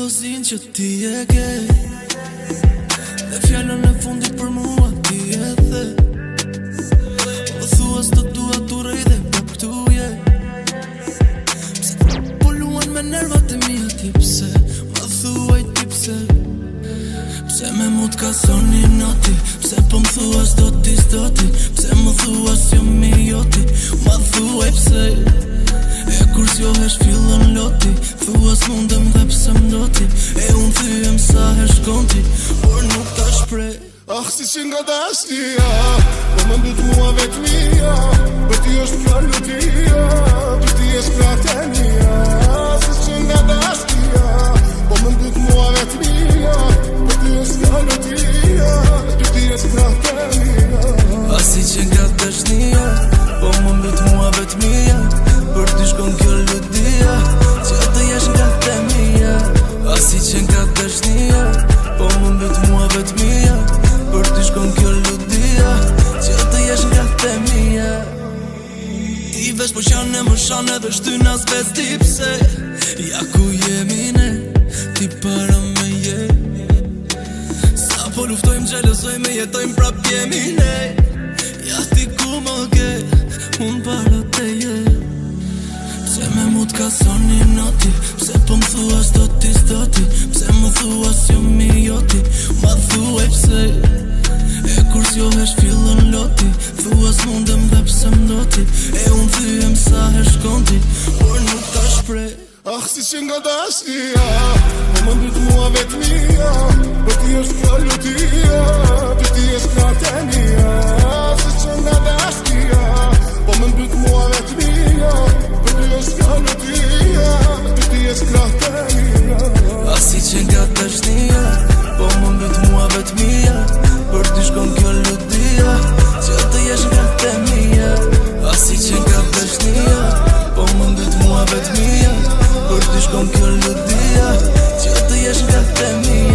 Xhelozin që ti e ke, dhe fjallën e fundit për mua ti e the. Më thua s'të dua tu rëj dhe po këtu je. Pse po luan me nervat e mia ti pse? Më thuaj ti pse? Pse me mu t'ka soni noti? Pse po më thua s'do ti? Pse më thua s'jom mi joti? Më thuaj pse? E kur s'johesh fillon loti, thua s'mundem dhe pse m'doti. E unë thyem sa e shkonti, por nuk ta shprej. Ah, si që nga dashnia, po më mbyt mua vetmia, për ti është kjo lutia, për ti është krahtë e mia. Si që nga dashnia, po më mbyt mua vetmia, për ti është kjo lutia, për ti është krahtë e mia. Ah, si që nga dashnia, po më mbyt mua vetmia, për ty shkon kjo lutia, që të jesh nga të mia. Ah, si që nga dashnia, po më mbyt mua vetmia, për ty shkon kjo lutia, që të jesh nga të mia. Ti vesh po qane më shane dhe shtyna s'vec ti pse. Ja ku jemi ne, ti para me je. Sa po luftojmë, gjelozojmë, jetojmë prap jemi ne. Ja ti ku më ke, unë para te je. Pse me mu t'ka soni noti? Pse po më thua s'do ti? Pse më thua s'jom mi joti? Ma thuaj pse? E kur s'johesh fillon loti, thua s'mundem dhe pse m'doti. E unë thyem sa e shkonti, por nuk ta shprej. Ah, si që nga dashnia, po më mbyt mua vetmia, për ti është kjo lutia, për ti është krahtë e mia. Si që nga dashnia, po më mbyt mua vetmia, për ti është kjo lutia, për ti është krahtë e mia. Ah, si që nga dashnia, po më mbyt mua vetmia, për ty shkon kjo lutia, që të jesh nga të mia. Ah, si që nga dashnia, po më mbyt mua vetmia, për ty shkon kjo lutia, që të jesh nga të mia.